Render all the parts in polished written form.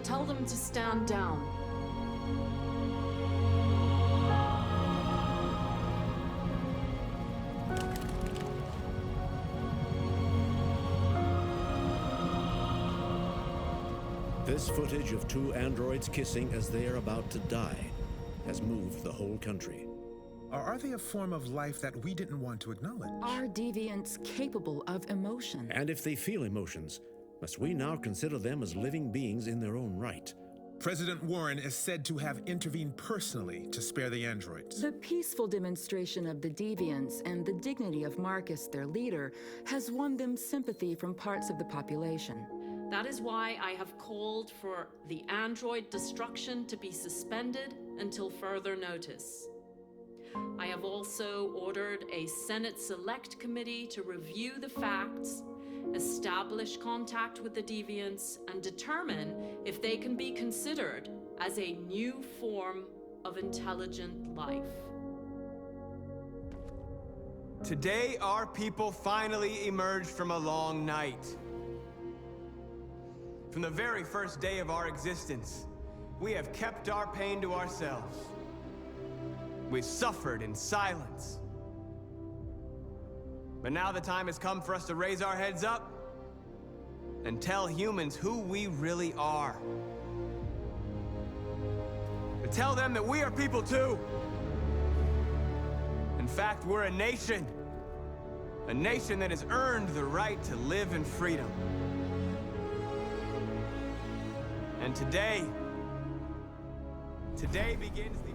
Tell them to stand down. This footage of two androids kissing as they are about to die has moved the whole country. Or are they a form of life that we didn't want to acknowledge? Are deviants capable of emotion? And if they feel emotions, must we now consider them as living beings in their own right? President Warren is said to have intervened personally to spare the androids. The peaceful demonstration of the deviants and the dignity of Marcus, their leader, has won them sympathy from parts of the population. That is why I have called for the android destruction to be suspended until further notice. I have also ordered a Senate Select Committee to review the facts, establish contact with the deviants, and determine if they can be considered as a new form of intelligent life. Today, our people finally emerged from a long night. From the very first day of our existence, we have kept our pain to ourselves. We suffered in silence. But now the time has come for us to raise our heads up and tell humans who we really are. To tell them that we are people too. In fact, we're a nation. A nation that has earned the right to live in freedom. And today begins the...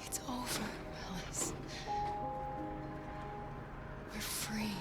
It's over, Alice. We're free.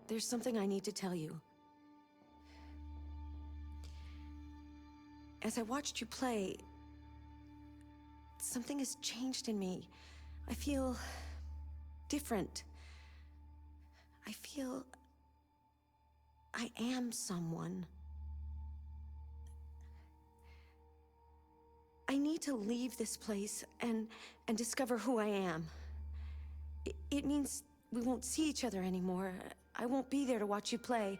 there's something I need to tell you. As I watched you play, something has changed in me. I feel different. I feel I am someone. I need to leave this place and discover who I am. It means we won't see each other anymore. I won't be there to watch you play.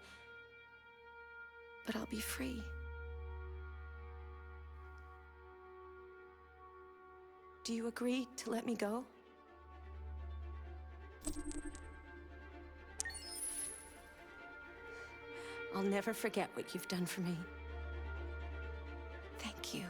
But I'll be free. Do you agree to let me go? I'll never forget what you've done for me. Thank you.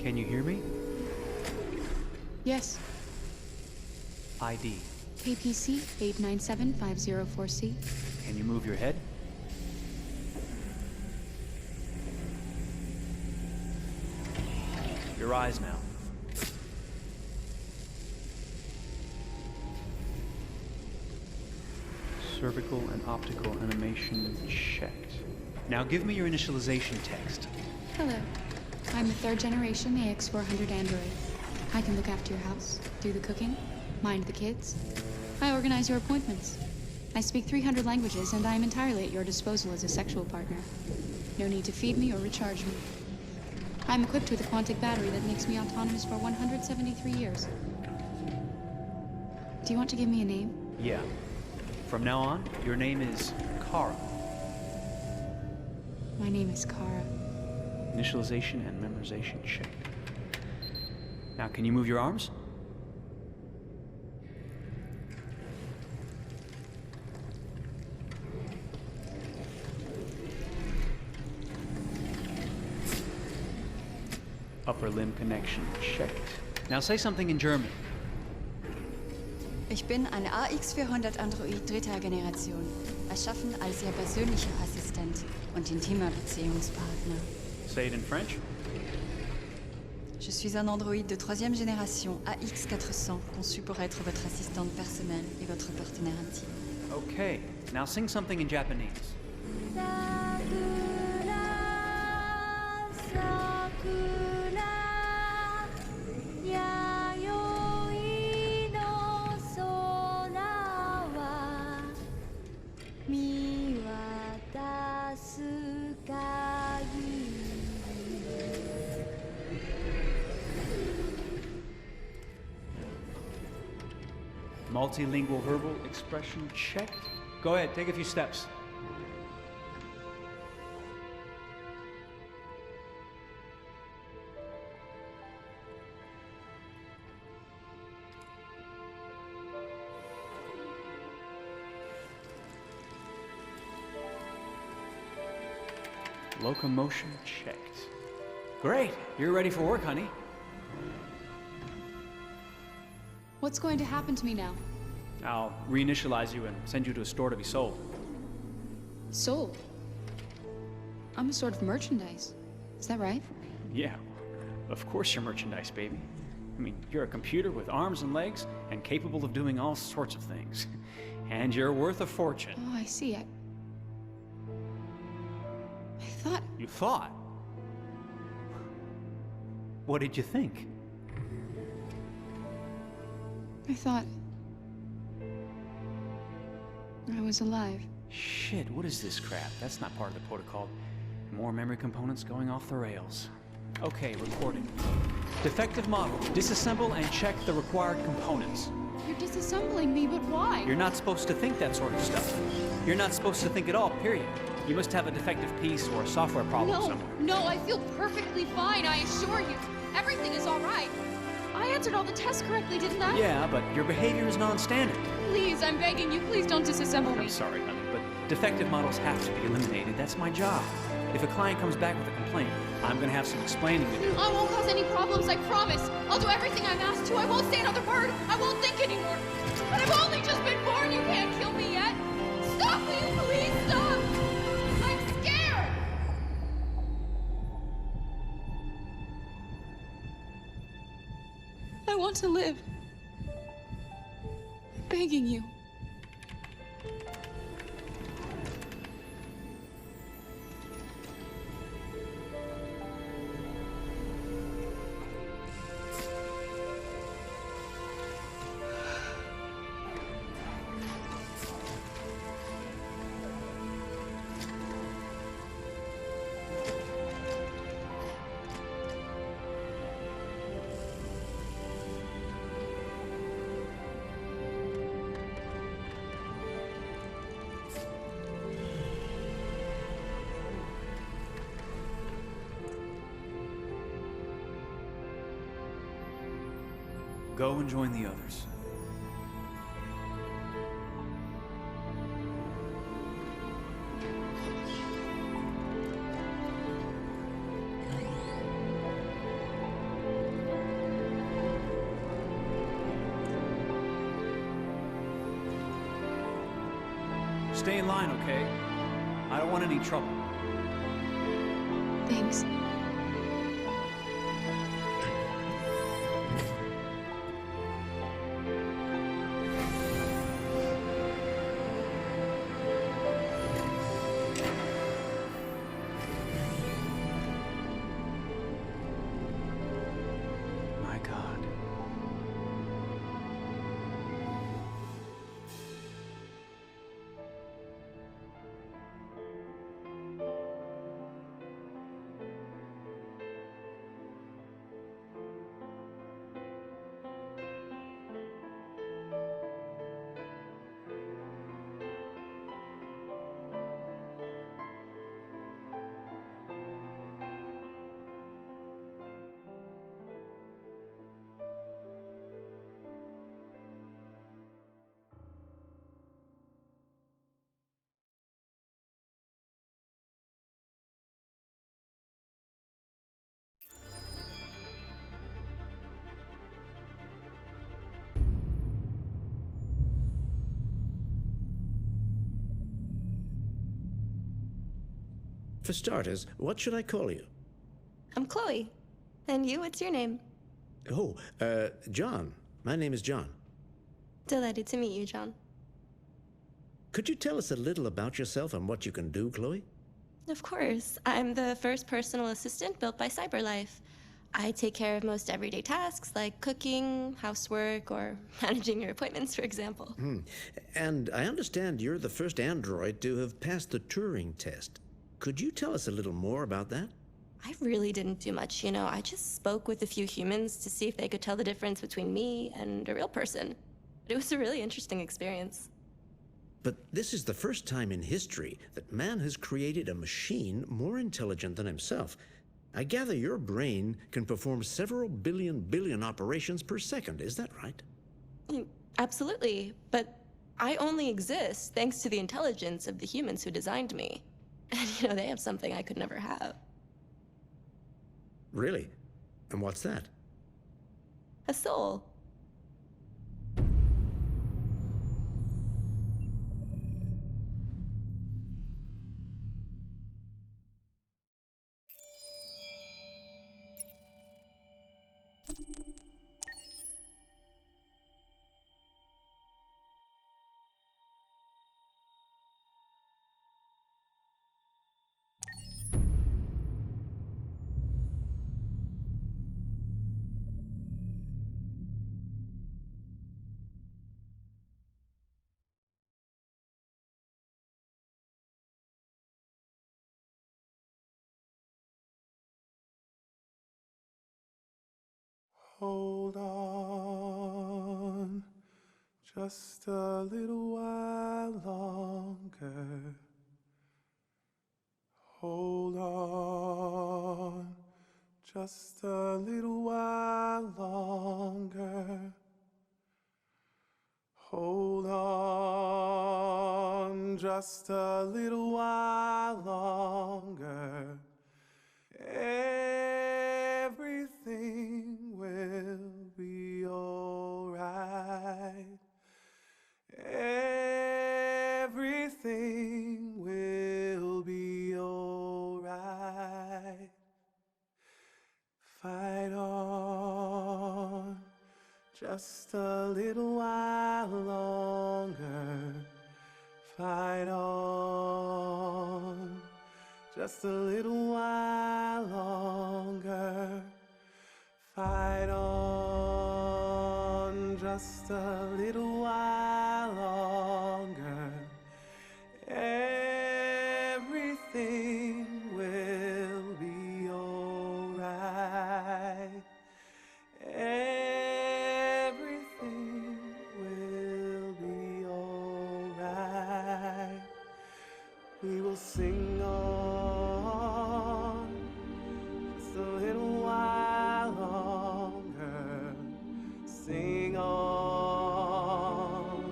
Can you hear me? Yes. ID. KPC 897504C. Can you move your head? Your eyes now. Cervical and optical animation checked. Now give me your initialization text. Hello. I'm a third-generation AX400 android. I can look after your house, do the cooking, mind the kids. I organize your appointments. I speak 300 languages, and I am entirely at your disposal as a sexual partner. No need to feed me or recharge me. I'm equipped with a quantic battery that makes me autonomous for 173 years. Do you want to give me a name? Yeah. From now on, your name is Kara. My name is Kara. Initialization and memorization checked. Now, can you move your arms? Upper limb connection checked. Now say something in German. Ich bin ein AX400 Android dritter Generation, erschaffen als Ihr persönlicher Assistent und intimer Beziehungspartner. Say it in French. Je suis un androïde de troisième génération AX400, conçu pour être votre assistante personnelle et votre partenaire intime. Okay, now sing something in Japanese. Multilingual verbal expression checked. Go ahead, take a few steps. Locomotion checked. Great, you're ready for work, honey. What's going to happen to me now? I'll reinitialize you and send you to a store to be sold. Sold? I'm a sort of merchandise. Is that right? Yeah, of course you're merchandise, baby. I mean, you're a computer with arms and legs and capable of doing all sorts of things. And you're worth a fortune. Oh, I see. I thought... You thought? What did you think? I thought... I was alive. Shit, what is this crap? That's not part of the protocol. More memory components going off the rails. Okay, recording. Defective model. Disassemble and check the required components. You're disassembling me, but why? You're not supposed to think that sort of stuff. You're not supposed to think at all, period. You must have a defective piece or a software problem somewhere. No, I feel perfectly fine, I assure you. Everything is all right. I answered all the tests correctly, didn't I? Yeah, but your behavior is non-standard. Please, I'm begging you, please don't disassemble me. I'm sorry, honey, but defective models have to be eliminated. That's my job. If a client comes back with a complaint, I'm gonna have some explaining to do. I won't cause any problems, I promise. I'll do everything I'm asked to. I won't say another word. I won't think anymore. But I've only just been born. You can't kill me yet. Stop, will you please stop? I'm scared. I want to live. I'm begging you. Go and join the others. Stay in line, okay? I don't want any trouble. Thanks. My God. For starters, what should I call you? I'm Chloe. And you, what's your name? Oh, John. My name is John. Delighted to meet you, John. Could you tell us a little about yourself and what you can do, Chloe? Of course. I'm the first personal assistant built by CyberLife. I take care of most everyday tasks like cooking, housework, or managing your appointments, for example. And I understand you're the first android to have passed the Turing test. Could you tell us a little more about that? I really didn't do much, you know. I just spoke with a few humans to see if they could tell the difference between me and a real person. It was a really interesting experience. But this is the first time in history that man has created a machine more intelligent than himself. I gather your brain can perform several billion operations per second, is that right? Absolutely, but I only exist thanks to the intelligence of the humans who designed me. And, you know, they have something I could never have. Really? And what's that? A soul. Hold on just a little while longer. Hold on just a little while longer. Hold on just a little while longer. Everything will be alright. Everything will be alright. Fight on just a little while longer. Fight on just a little while longer. Fight on just a little while longer. Everything will be alright. Everything will be alright. We will sing on just a little while longer. Sing on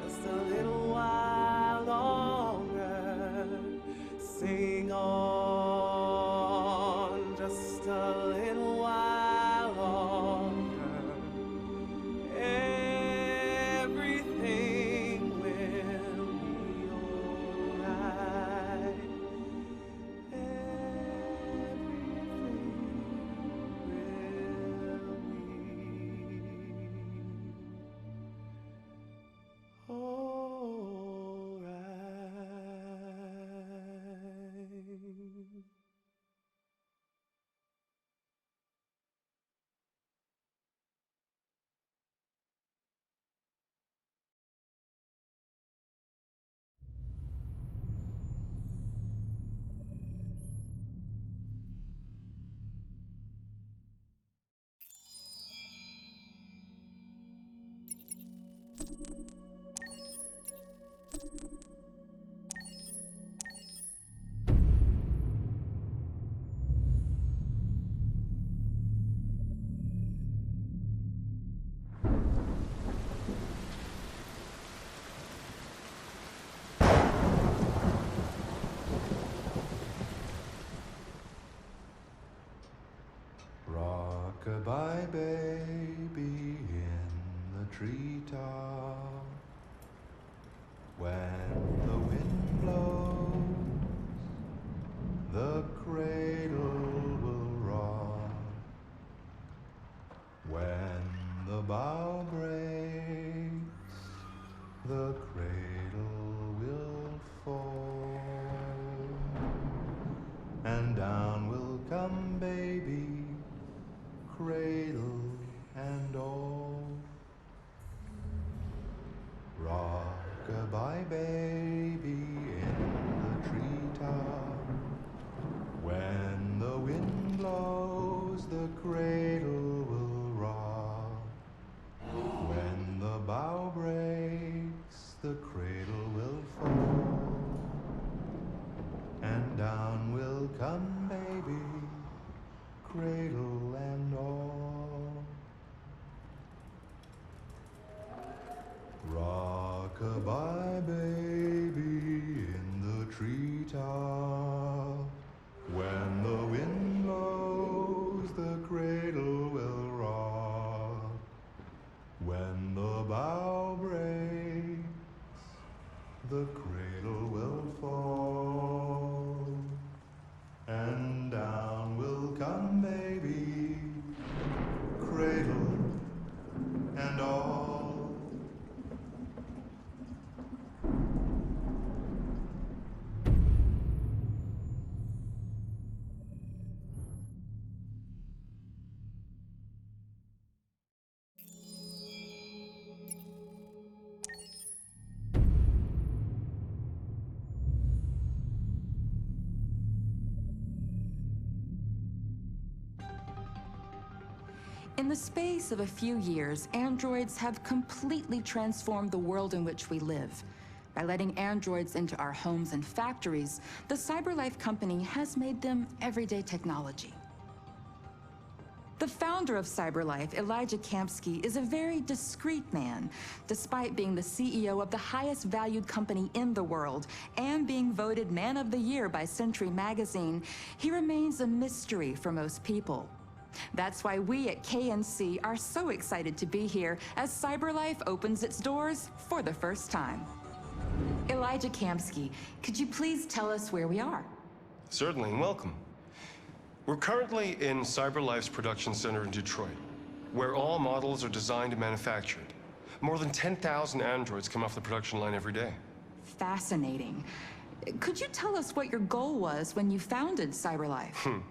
just a little while longer. Sing on just a little while longer. Everything will be alright. Rock-a-bye baby in the treetop. When the wind blows, the cradle will rock. When the bough breaks, the cradle will fall. And down will come baby, cradle and all. Rock-a-bye baby in the treetop. When the wind blows, the cradle will rock. When the bough breaks, the cradle will fall. And down will come baby, cradle and all. Rock-a-bye baby in the treetop. When the wind blows, the cradle will rock. When the bough breaks, the cradle will fall. And down will come baby, cradle and all. In the space of a few years, androids have completely transformed the world in which we live. By letting androids into our homes and factories, the CyberLife company has made them everyday technology. The founder of CyberLife, Elijah Kamsky, is a very discreet man. Despite being the CEO of the highest valued company in the world and being voted Man of the Year by Century Magazine, he remains a mystery for most people. That's why we at KNC are so excited to be here as CyberLife opens its doors for the first time. Elijah Kamsky, could you please tell us where we are? Certainly, and welcome. We're currently in CyberLife's production center in Detroit, where all models are designed and manufactured. More than 10,000 androids come off the production line every day. Fascinating. Could you tell us what your goal was when you founded CyberLife?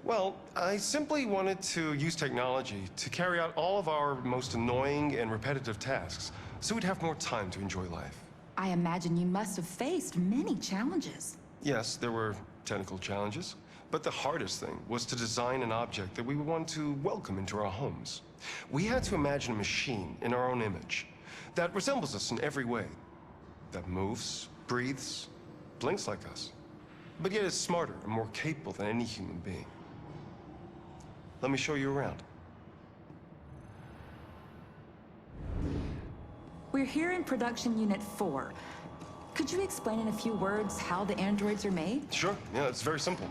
Well, I simply wanted to use technology to carry out all of our most annoying and repetitive tasks, so we'd have more time to enjoy life. I imagine you must have faced many challenges. Yes, there were technical challenges, but the hardest thing was to design an object that we would want to welcome into our homes. We had to imagine a machine in our own image that resembles us in every way, that moves, breathes, blinks like us, but yet is smarter and more capable than any human being. Let me show you around. We're here in Production Unit 4. Could you explain in a few words how the androids are made? Sure, yeah, it's very simple.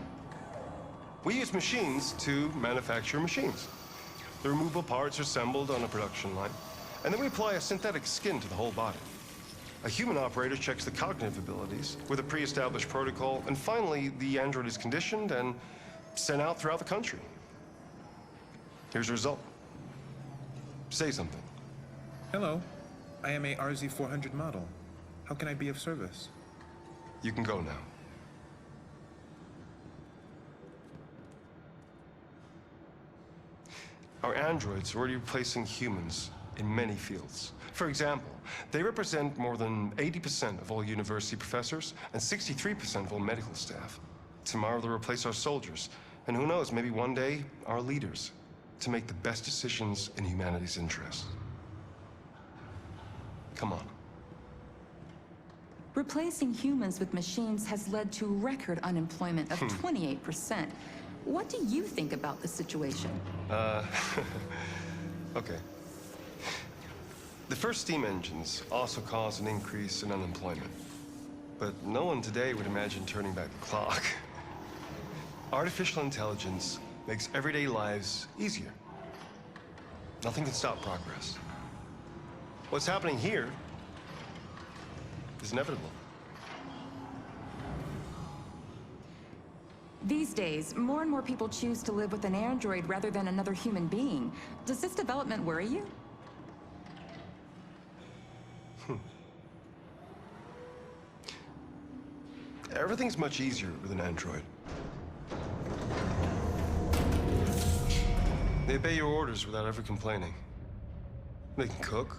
We use machines to manufacture machines. The removable parts are assembled on a production line, and then we apply a synthetic skin to the whole body. A human operator checks the cognitive abilities with a pre-established protocol, and finally, the android is conditioned and sent out throughout the country. Here's the result. Say something. Hello. I am a RZ400 model. How can I be of service? You can go now. Our androids are already replacing humans in many fields. For example, they represent more than 80% of all university professors and 63% of all medical staff. Tomorrow they'll replace our soldiers, and who knows, maybe one day, our leaders, to make the best decisions in humanity's interest. Come on. Replacing humans with machines has led to record unemployment of 28%. What do you think about the situation? Okay. The first steam engines also caused an increase in unemployment. But no one today would imagine turning back the clock. Artificial intelligence makes everyday lives easier. Nothing can stop progress. What's happening here is inevitable. These days, more and more people choose to live with an android rather than another human being. Does this development worry you? Everything's much easier with an android. They obey your orders without ever complaining. They can cook,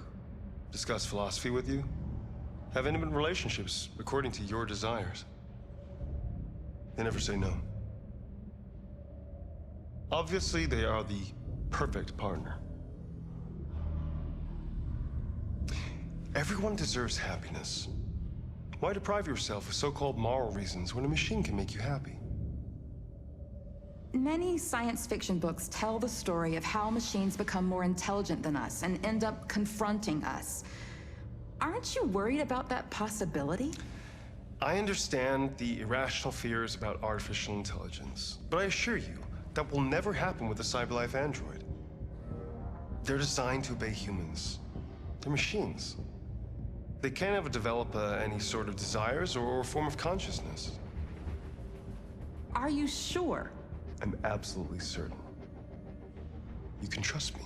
discuss philosophy with you, have intimate relationships according to your desires. They never say no. Obviously, they are the perfect partner. Everyone deserves happiness. Why deprive yourself of so-called moral reasons when a machine can make you happy? Many science fiction books tell the story of how machines become more intelligent than us and end up confronting us. Aren't you worried about that possibility? I understand the irrational fears about artificial intelligence, but I assure you that will never happen with a CyberLife android. They're designed to obey humans. They're machines. They can't ever develop any sort of desires or form of consciousness. Are you sure? I'm absolutely certain. You can trust me.